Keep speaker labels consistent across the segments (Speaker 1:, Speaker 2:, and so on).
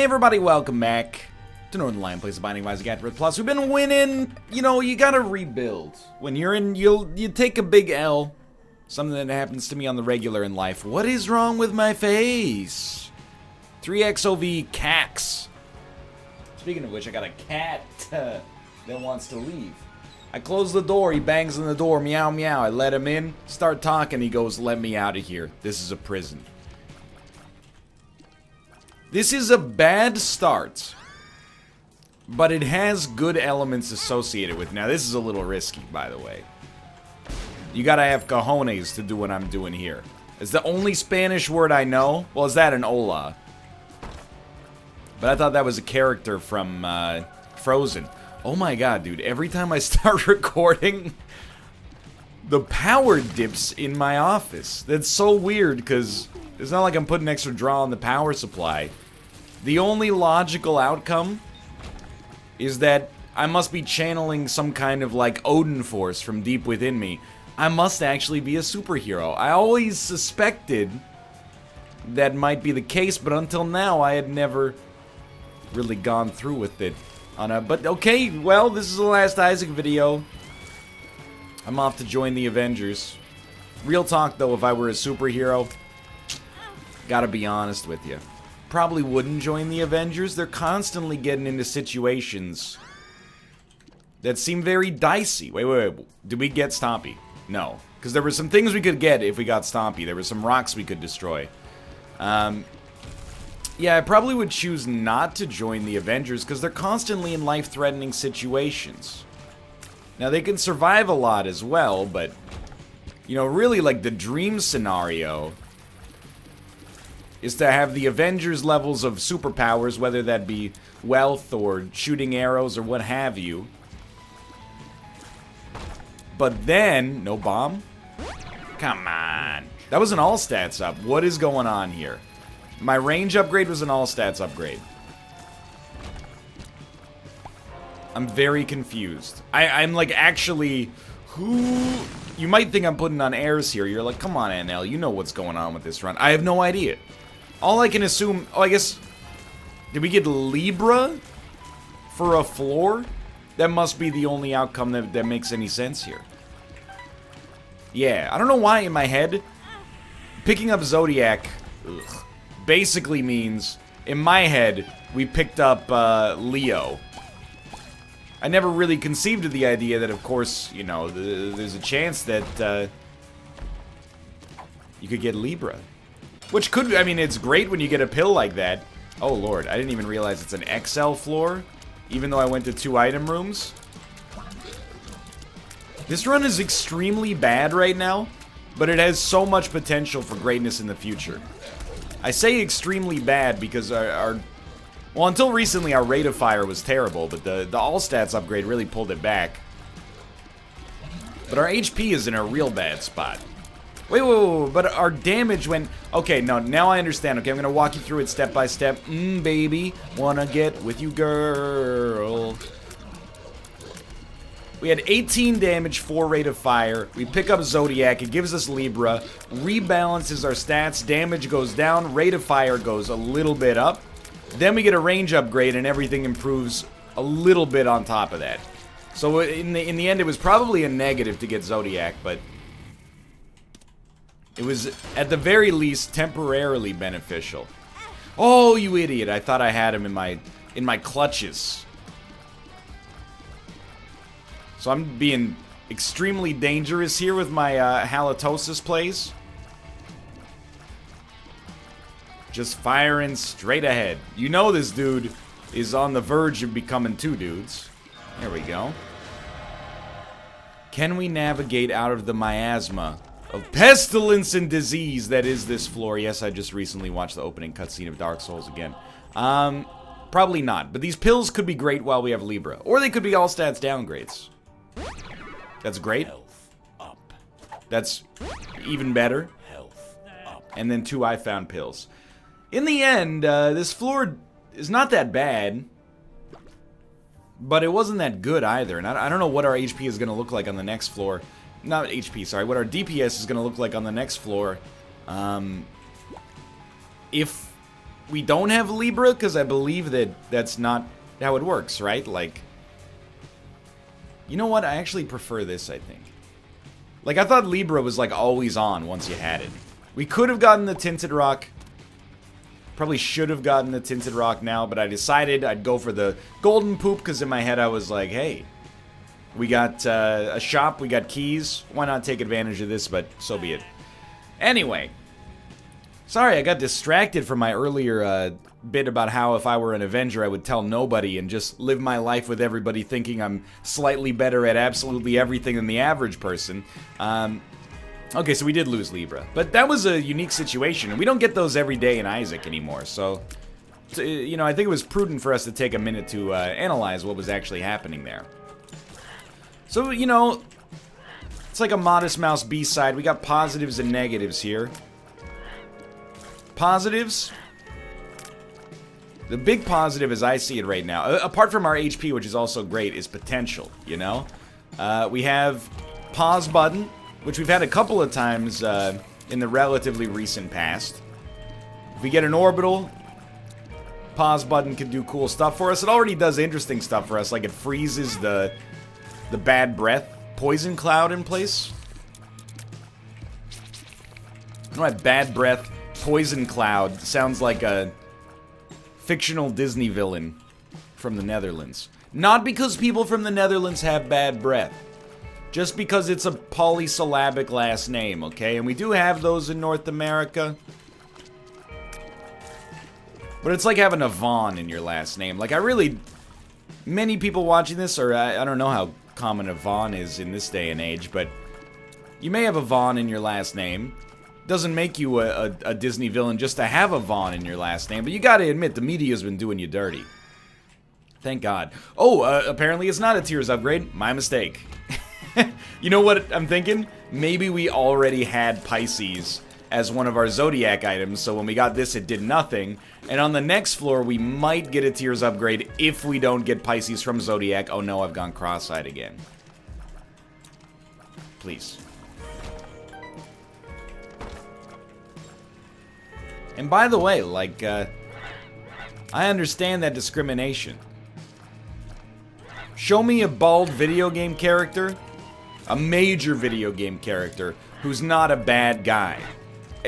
Speaker 1: Hey everybody, welcome back to Northernlion Plays the Binding of Isaac Afterbirth Plus. We've been winning. You know, you gotta rebuild. When you're in, you take a big L. Something that happens to me on the regular in life. What is wrong with my face? 3XOV Cax. Speaking of which, I got a cat that wants to leave. I close the door, he bangs on the door, meow meow. I let him in, start talking, he goes, let me out of here. This is a prison. This is a bad start, but it has good elements associated with it. Now, this is a little risky, by the way. You gotta have cojones to do what I'm doing here. It's the only Spanish word I know. Well, is that an hola? But I thought that was a character from Frozen. Oh my god, dude. Every time I start recording, the power dips in my office. That's so weird, because it's not like I'm putting extra draw on the power supply. The only logical outcome is that I must be channeling some kind of, like, Odin force from deep within me. I must actually be a superhero. I always suspected that might be the case, but until now I had never really gone through with it. But okay, well, this is the last Isaac video. I'm off to join the Avengers. Real talk, though, if I were a superhero, gotta be honest with you, probably wouldn't join the Avengers. They're constantly getting into situations that seem very dicey. Wait. Did we get Stompy? No. Because there were some things we could get if we got Stompy. There were some rocks we could destroy. Yeah, I probably would choose not to join the Avengers because they're constantly in life-threatening situations. Now, they can survive a lot as well, but, you know, really, like, the dream scenario is to have the Avengers levels of superpowers, whether that be wealth or shooting arrows or what have you. But then, no bomb? Come on. That was an all stats up. What is going on here? My range upgrade was an all stats upgrade. I'm very confused. I'm like, actually, who... You might think I'm putting on airs here. You're like, come on, NL, you know what's going on with this run. I have no idea. All I can assume... Oh, I guess... Did we get Libra for a floor? That must be the only outcome that makes any sense here. Yeah, I don't know why in my head, picking up Zodiac basically means, in my head, we picked up Leo. I never really conceived of the idea that, of course, you know, there's a chance that you could get Libra. Which could, I mean, it's great when you get a pill like that. Oh, Lord, I didn't even realize it's an XL floor, even though I went to 2 item rooms. This run is extremely bad right now, but it has so much potential for greatness in the future. I say extremely bad because well, until recently our rate of fire was terrible, but the all stats upgrade really pulled it back. But our HP is in a real bad spot. Wait, but our damage went... Okay, no, now I understand. Okay, I'm gonna walk you through it step by step. Baby, wanna get with you, girl. We had 18 damage, 4 rate of fire. We pick up Zodiac, it gives us Libra, rebalances our stats, damage goes down, rate of fire goes a little bit up. Then we get a range upgrade and everything improves a little bit on top of that. So in the end, it was probably a negative to get Zodiac, but it was, at the very least, temporarily beneficial. Oh, you idiot. I thought I had him in my clutches. So I'm being extremely dangerous here with my halitosis plays. Just firing straight ahead. You know this dude is on the verge of becoming 2 dudes. There we go. Can we navigate out of the miasma of pestilence and disease that is this floor? Yes, I just recently watched the opening cutscene of Dark Souls again. Probably not. But these pills could be great while we have Libra. Or they could be all stats downgrades. That's great.
Speaker 2: Health up.
Speaker 1: That's even better.
Speaker 2: Health up.
Speaker 1: And then 2 I found pills. In the end, this floor is not that bad. But it wasn't that good either. And I don't know what our HP is going to look like on the next floor. Not HP, sorry. What our DPS is going to look like on the next floor. If we don't have Libra, because I believe that that's not how it works, right? Like, you know what? I actually prefer this, I think. Like, I thought Libra was, like, always on once you had it. We could have gotten the Tinted Rock. Probably should have gotten the Tinted Rock now, but I decided I'd go for the Golden Poop, because in my head I was like, hey, we got a shop, we got keys. Why not take advantage of this, but so be it. Anyway. Sorry, I got distracted from my earlier bit about how if I were an Avenger, I would tell nobody and just live my life with everybody thinking I'm slightly better at absolutely everything than the average person. Okay, so we did lose Libra. But that was a unique situation, and we don't get those every day in Isaac anymore, so... You know, I think it was prudent for us to take a minute to analyze what was actually happening there. So, you know, it's like a Modest Mouse B-side. We got positives and negatives here. Positives. The big positive as I see it right now, apart from our HP, which is also great, is potential, you know? We have pause button, which we've had a couple of times in the relatively recent past. If we get an orbital, pause button can do cool stuff for us. It already does interesting stuff for us, like it freezes the bad breath poison cloud in place. I know that bad breath poison cloud sounds like a fictional Disney villain from the Netherlands. Not because people from the Netherlands have bad breath. Just because it's a polysyllabic last name, okay? And we do have those in North America. But it's like having a Vaughn in your last name. Like, many people watching this, or I don't know how common a Vaughn is in this day and age, but you may have a Vaughn in your last name. Doesn't make you a Disney villain just to have a Vaughn in your last name, but you gotta admit, the media's been doing you dirty. Thank God. Oh, apparently it's not a Tears upgrade. My mistake. You know what I'm thinking? Maybe we already had Pisces as one of our Zodiac items, so when we got this, it did nothing. And on the next floor, we might get a Tears upgrade if we don't get Pisces from Zodiac. Oh no, I've gone cross-eyed again. Please. And by the way, like, I understand that discrimination. Show me a bald video game character, a major video game character, who's not a bad guy.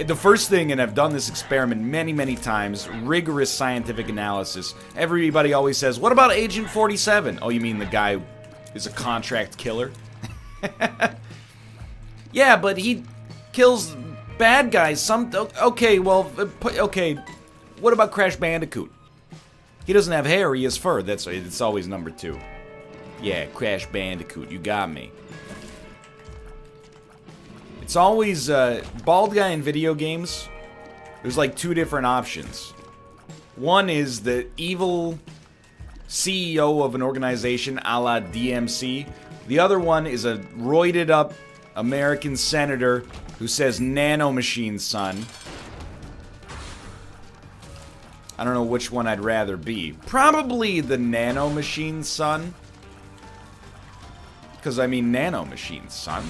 Speaker 1: The first thing, and I've done this experiment many, many times, rigorous scientific analysis, everybody always says, what about Agent 47? Oh, you mean the guy is a contract killer? Yeah, but he kills bad guys. Okay, well, okay. What about Crash Bandicoot? He doesn't have hair, he has fur. It's always number 2. Yeah, Crash Bandicoot, you got me. It's always, bald guy in video games, there's like 2 different options. One is the evil CEO of an organization a la DMC. The other one is a roided up American senator who says nanomachine, son. I don't know which one I'd rather be. Probably the nanomachine, son. Because, I mean, nanomachine, son.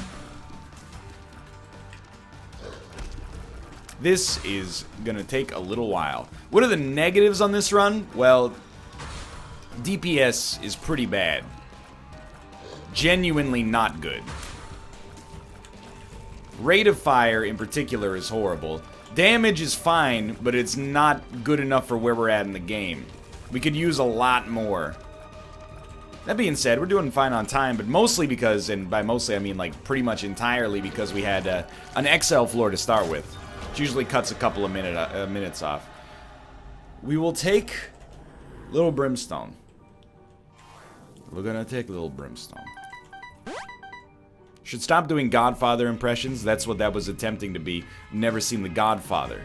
Speaker 1: This is gonna take a little while. What are the negatives on this run? Well, DPS is pretty bad. Genuinely not good. Rate of fire, in particular, is horrible. Damage is fine, but it's not good enough for where we're at in the game. We could use a lot more. That being said, we're doing fine on time, but mostly because, and by mostly I mean like pretty much entirely because we had an XL floor to start with. Which usually cuts a couple of minutes off. We will take Little Brimstone. We're gonna take Little Brimstone. Should stop doing Godfather impressions. That's what that was attempting to be. Never seen The Godfather.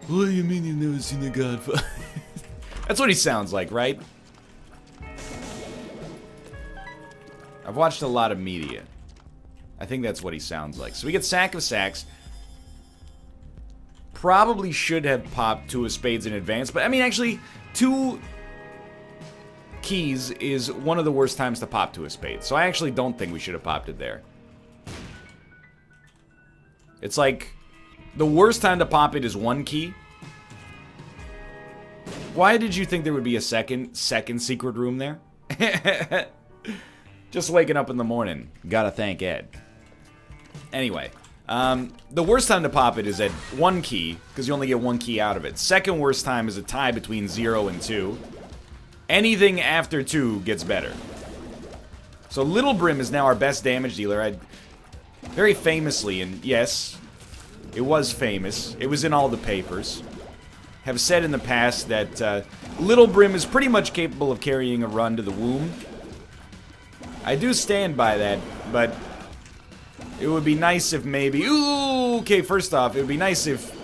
Speaker 1: What do you mean you've never seen The Godfather? That's what he sounds like, right? I've watched a lot of media. I think that's what he sounds like. So we get Sack of Sacks. Probably should have popped 2 of Spades in advance. But, I mean, actually, 2 keys is one of the worst times to pop 2 of Spades. So I actually don't think we should have popped it there. It's like The worst time to pop it is 1 key. Why did you think there would be a second secret room there? Just waking up in the morning. Gotta thank Ed. Anyway, the worst time to pop it is at 1 key, because you only get 1 key out of it. Second worst time is a tie between 0 and 2. Anything after 2 gets better. So Little Brim is now our best damage dealer. Very famously, and yes, it was famous. It was in all the papers. Have said in the past that Little Brim is pretty much capable of carrying a run to the womb. I do stand by that, but it would be nice if maybe... Ooh, okay, first off, it would be nice if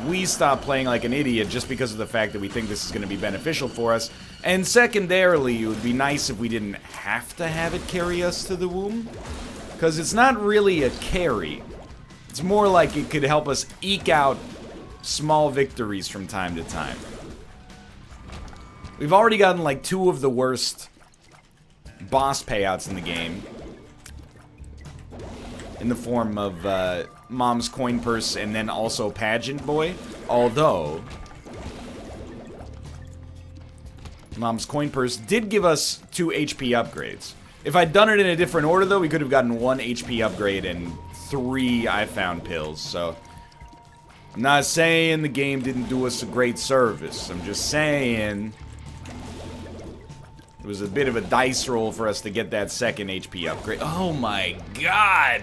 Speaker 1: we stop playing like an idiot just because of the fact that we think this is going to be beneficial for us. And secondarily, it would be nice if we didn't have to have it carry us to the womb. Because it's not really a carry. It's more like it could help us eke out small victories from time to time. We've already gotten like 2 of the worst boss payouts in the game. In the form of Mom's Coin Purse and then also Pageant Boy. Although Mom's Coin Purse did give us 2 HP upgrades. If I'd done it in a different order though, we could have gotten 1 HP upgrade and 3 I found pills, so I'm not saying the game didn't do us a great service. I'm just saying it was a bit of a dice roll for us to get that second HP upgrade. Oh my god!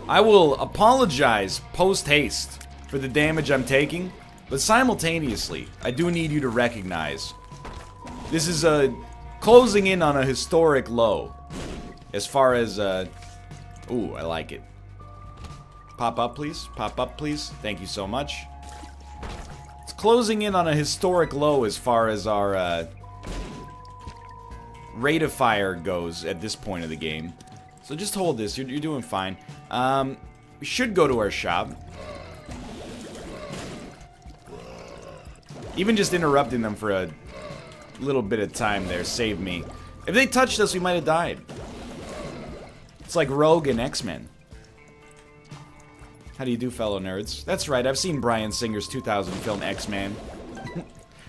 Speaker 1: I will apologize post-haste for the damage I'm taking, but simultaneously, I do need you to recognize this is closing in on a historic low as far as, ooh, I like it. Pop up, please. Pop up, please. Thank you so much. It's closing in on a historic low as far as our rate of fire goes at this point of the game. So just hold this. You're doing fine. We should go to our shop. Even just interrupting them for a little bit of time there saved me. If they touched us, we might have died. It's like Rogue and X-Men. How do you do, fellow nerds? That's right, I've seen Bryan Singer's 2000 film X-Man.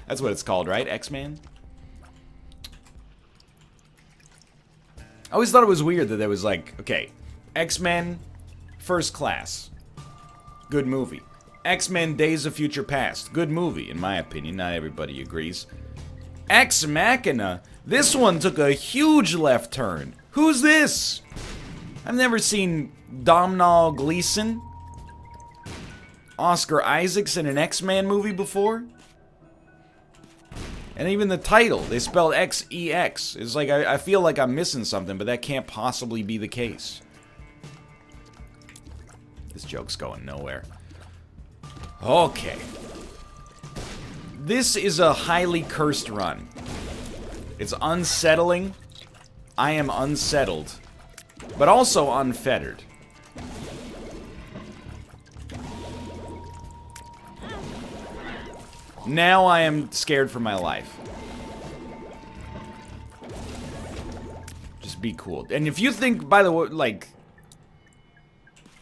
Speaker 1: That's what it's called, right? X-Man? I always thought it was weird that there was like, okay, X-Men First Class. Good movie. X-Men Days of Future Past. Good movie, in my opinion. Not everybody agrees. Ex Machina. This one took a huge left turn. Who's this? I've never seen Domhnall Gleeson, Oscar Isaacs in an X-Men movie before. And even the title, they spelled X-E-X. It's like, I feel like I'm missing something, but that can't possibly be the case. This joke's going nowhere. Okay. This is a highly cursed run. It's unsettling. I am unsettled. But also unfettered. Now I am scared for my life. Just be cool. And if you think, by the way, like,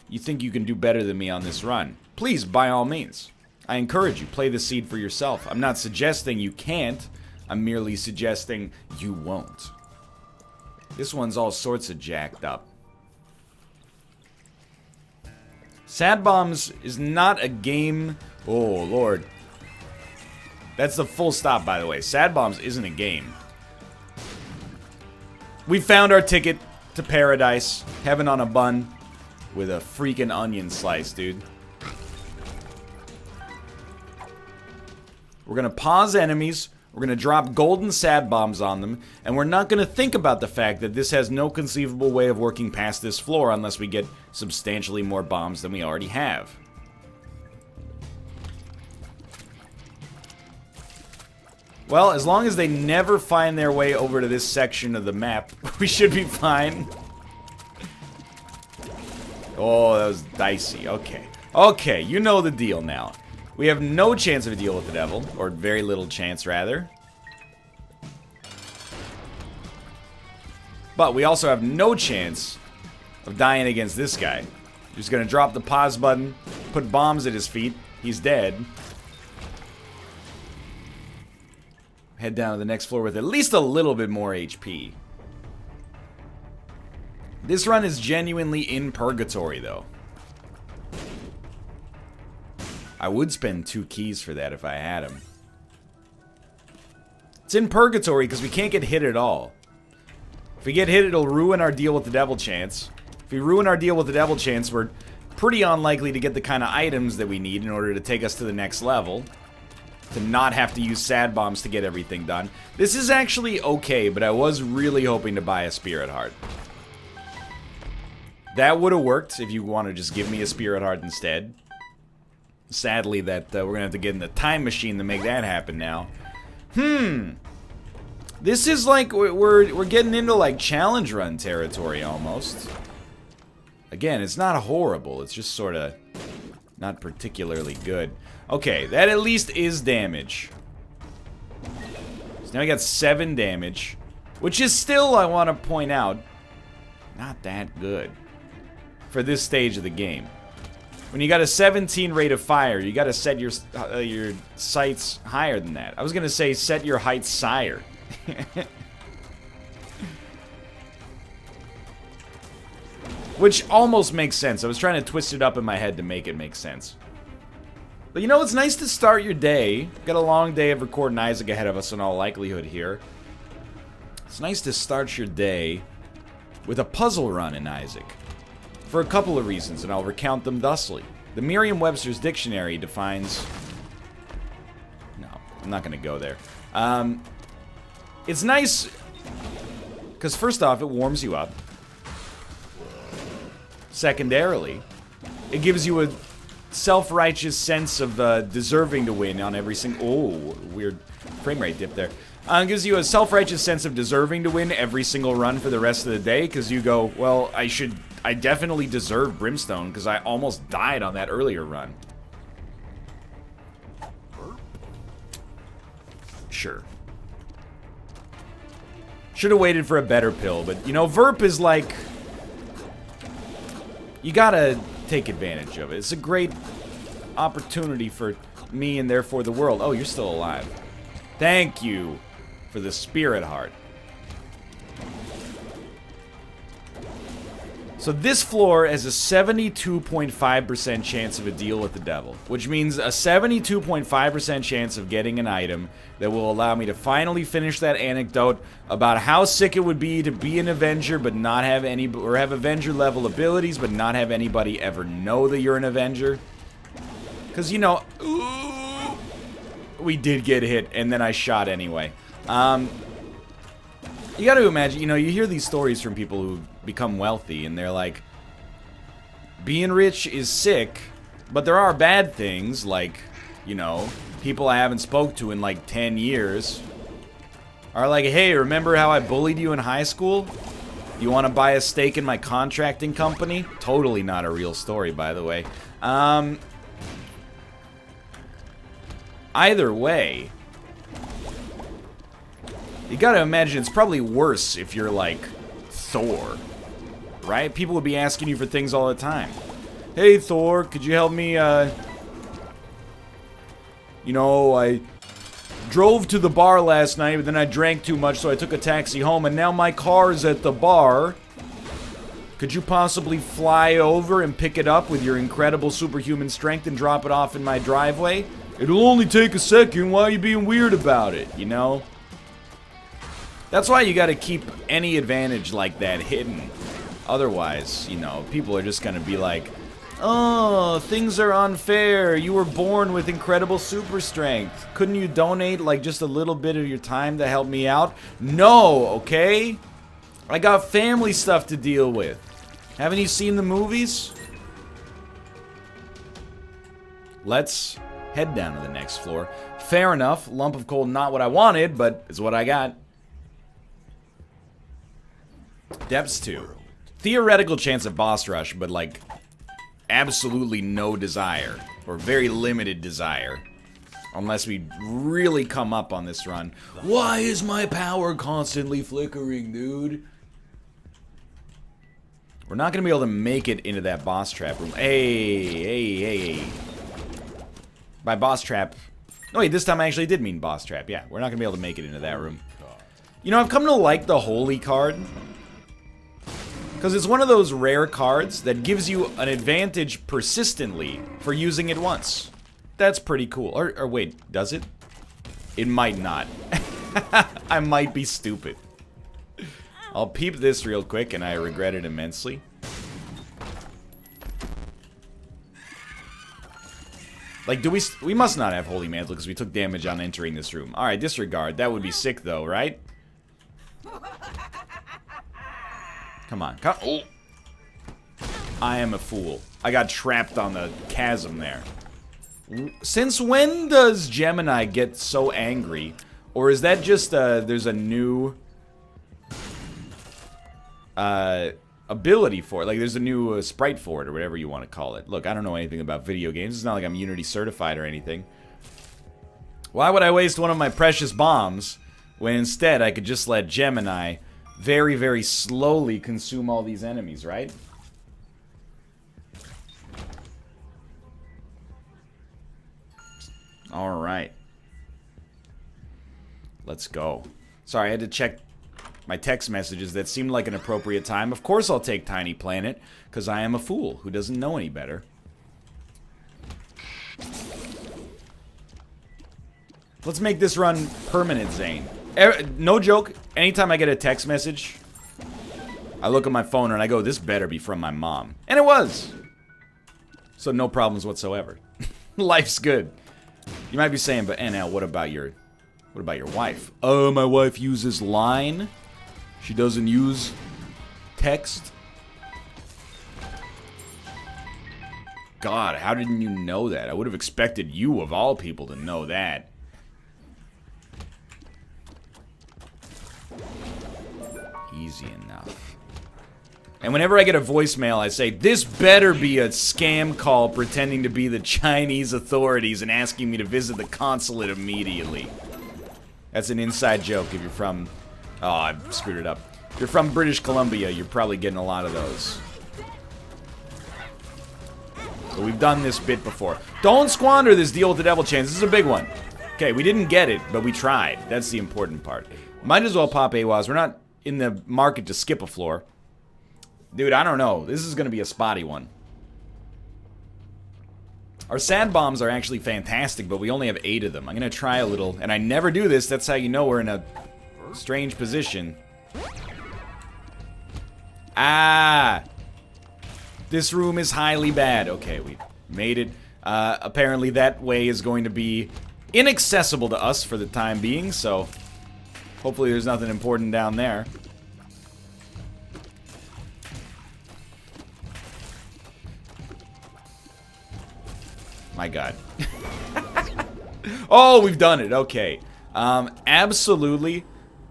Speaker 1: you think you can do better than me on this run, please, by all means. I encourage you, play the seed for yourself. I'm not suggesting you can't. I'm merely suggesting you won't. This one's all sorts of jacked up. Sad Bombs is not a game... Oh, Lord. That's the full stop, by the way. Sad Bombs isn't a game. We found our ticket to paradise. Heaven on a bun. With a freaking onion slice, dude. We're gonna pause enemies. We're gonna drop golden sad bombs on them. And we're not gonna think about the fact that this has no conceivable way of working past this floor unless we get substantially more bombs than we already have. Well, as long as they never find their way over to this section of the map, we should be fine. Oh, that was dicey. Okay. Okay, you know the deal now. We have no chance of a deal with the devil. Or very little chance, rather. But we also have no chance of dying against this guy. Just gonna drop the pause button, put bombs at his feet. He's dead. Head down to the next floor with at least a little bit more HP. This run is genuinely in purgatory, though. I would spend 2 keys for that if I had them. It's in purgatory because we can't get hit at all. If we get hit, it'll ruin our deal with the devil chance. If we ruin our deal with the devil chance, we're pretty unlikely to get the kind of items that we need in order to take us to the next level. To not have to use sad bombs to get everything done. This is actually okay, but I was really hoping to buy a spirit heart. That would have worked if you want to just give me a spirit heart instead. Sadly, that we're going to have to get in the time machine to make that happen now. This is like, we're getting into like challenge run territory almost. Again, it's not horrible, it's just sort of not particularly good. Okay, that at least is damage. So now we got 7 damage, which is still, I want to point out, not that good for this stage of the game. When you got a 17 rate of fire, you got to set your sights higher than that. I was going to say set your heights higher. Which almost makes sense. I was trying to twist it up in my head to make it make sense. But you know, it's nice to start your day. Got a long day of recording Isaac ahead of us in all likelihood here. It's nice to start your day with a puzzle run in Isaac. For a couple of reasons, and I'll recount them thusly. The Merriam-Webster's dictionary defines... No, I'm not going to go there. It's nice because first off, it warms you up. Secondarily, it gives you a self-righteous sense of deserving to win on every single... Oh, weird frame rate dip there. It gives you a self-righteous sense of deserving to win every single run for the rest of the day, because you go, well, I definitely deserve Brimstone, because I almost died on that earlier run. Sure. Should have waited for a better pill, but, you know, Verp is like... You gotta take advantage of it. It's a great opportunity for me and therefore the world. Oh, you're still alive. Thank you for the spirit heart. So this floor has a 72.5% chance of a deal with the devil, which means a 72.5% chance of getting an item that will allow me to finally finish that anecdote about how sick it would be to be an Avenger but not have any, or have Avenger level abilities but not have anybody ever know that you're an Avenger. Because, you know, we did get hit and then I shot anyway. You gotta imagine, you know, you hear these stories from people who become wealthy, and they're like, being rich is sick, but there are bad things, like, you know, people I haven't spoke to in like 10 years are like, hey, remember how I bullied you in high school? You want to buy a stake in my contracting company? Totally not a real story, by the way. Either way, you gotta imagine it's probably worse if you're like Thor, right? People would be asking you for things all the time. Hey Thor, could you help me, you know, I drove to the bar last night, but then I drank too much, so I took a taxi home, and now my car is at the bar. Could you possibly fly over and pick it up with your incredible superhuman strength and drop it off in my driveway? It'll only take a second. Why are you being weird about it, you know? That's why you gotta keep any advantage like that hidden. Otherwise, you know, people are just gonna be like, oh, things are unfair. You were born with incredible super strength. Couldn't you donate like just a little bit of your time to help me out? No, okay? I got family stuff to deal with. Haven't you seen the movies? Let's head down to the next floor. Fair enough. Lump of coal, not what I wanted, but it's what I got. Depths 2. Theoretical chance of boss rush, but like absolutely no desire, or very limited desire, unless we really come up on this run. Why is my power constantly flickering, dude? We're not going to be able to make it into that boss trap room. Hey. By boss trap... Oh, wait, this time I actually did mean boss trap. Yeah, we're not going to be able to make it into that room. You know, I've come to like the Holy card. Because it's one of those rare cards that gives you an advantage persistently for using it once. That's pretty cool. Or wait, does it? It might not. I might be stupid. I'll peep this real quick, and I regret it immensely. Like, we must not have Holy Mantle because we took damage on entering this room. Alright, disregard. That would be sick, though, right? Come on. Oh. I am a fool. I got trapped on the chasm there. Since when does Gemini get so angry? Or is that just, there's a new... ability for it. Like, there's a new sprite for it, or whatever you want to call it. Look, I don't know anything about video games. It's not like I'm Unity certified or anything. Why would I waste one of my precious bombs when instead I could just let Gemini very, very slowly consume all these enemies, right? Alright. Let's go. Sorry, I had to check my text messages. That seemed like an appropriate time. Of course I'll take Tiny Planet, because I am a fool who doesn't know any better. Let's make this run permanent, Zane. No joke, anytime I get a text message, I look at my phone and I go, this better be from my mom. And it was! So no problems whatsoever. Life's good. You might be saying, but NL, what about your wife? Oh, my wife uses Line? She doesn't use text? God, how didn't you know that? I would have expected you, of all people, to know that. Easy enough. And whenever I get a voicemail, I say, this better be a scam call pretending to be the Chinese authorities and asking me to visit the consulate immediately. That's an inside joke if you're from... Oh, I screwed it up. If you're from British Columbia, you're probably getting a lot of those. But we've done this bit before. Don't squander this deal with the devil chance. This is a big one. Okay, we didn't get it, but we tried. That's the important part. Might as well pop AWAS. We're not in the market to skip a floor. Dude, I don't know. This is going to be a spotty one. Our sand bombs are actually fantastic, but we only have 8 of them. I'm going to try a little, and I never do this. That's how you know we're in a strange position. Ah! This room is highly bad. Okay, we made it. Apparently that way is going to be inaccessible to us for the time being, so hopefully there's nothing important down there. My God. Oh, we've done it. Okay. Absolutely.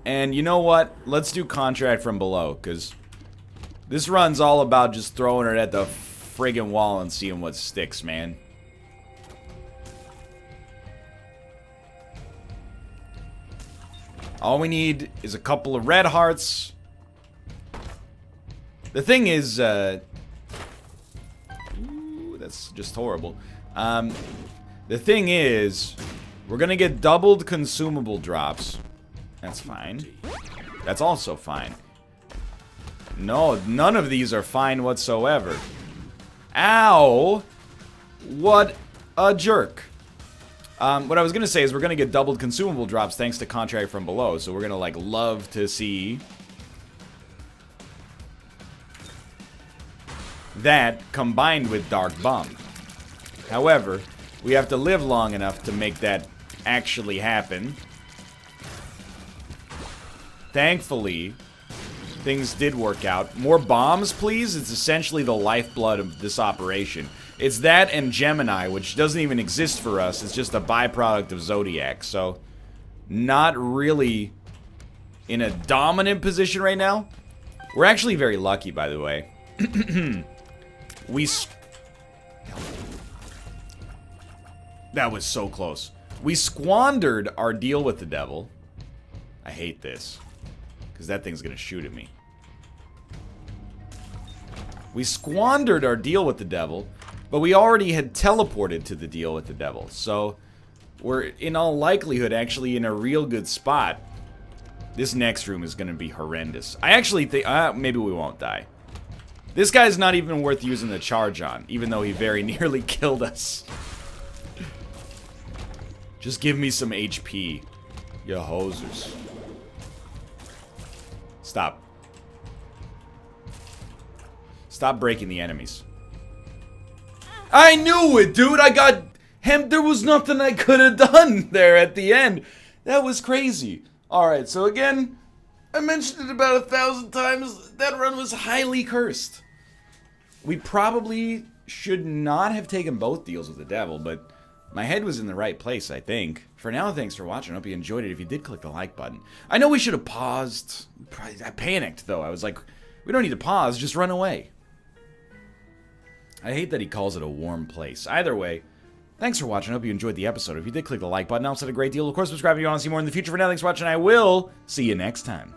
Speaker 1: And you know what? Let's do contract from below, because this run's all about just throwing it at the friggin' wall and seeing what sticks, man. All we need is a couple of red hearts. The thing is, ooh, that's just horrible. The thing is, we're gonna get doubled consumable drops. That's fine. That's also fine. No, none of these are fine whatsoever. Ow! What a jerk. What I was gonna say is we're gonna get doubled consumable drops thanks to contract from below, so we're gonna, like, love to see that combined with Dark Bomb. However, we have to live long enough to make that actually happen. Thankfully, things did work out. More bombs, please? It's essentially the lifeblood of this operation. It's that and Gemini, which doesn't even exist for us. It's just a byproduct of Zodiac. So, not really in a dominant position right now. We're actually very lucky, by the way. That was so close. We squandered our deal with the devil. I hate this, because that thing's gonna shoot at me. We squandered our deal with the devil, but we already had teleported to the deal with the devil. So, we're in all likelihood actually in a real good spot. This next room is going to be horrendous. I actually think, maybe we won't die. This guy's not even worth using the charge on, even though he very nearly killed us. Just give me some HP, you hosers. Stop. Stop breaking the enemies. I knew it, dude! I got him. There was nothing I could have done there at the end. That was crazy. Alright, so again, I mentioned it about 1,000 times. That run was highly cursed. We probably should not have taken both deals with the devil, but my head was in the right place, I think. For now, thanks for watching. I hope you enjoyed it. If you did, click the like button. I know we should have paused. I panicked, though. I was like, we don't need to pause. Just run away. I hate that he calls it a warm place. Either way, thanks for watching. I hope you enjoyed the episode. If you did, click the like button. It helps out a great deal. Of course, subscribe if you want to see more in the future. For now, thanks for watching. I will see you next time.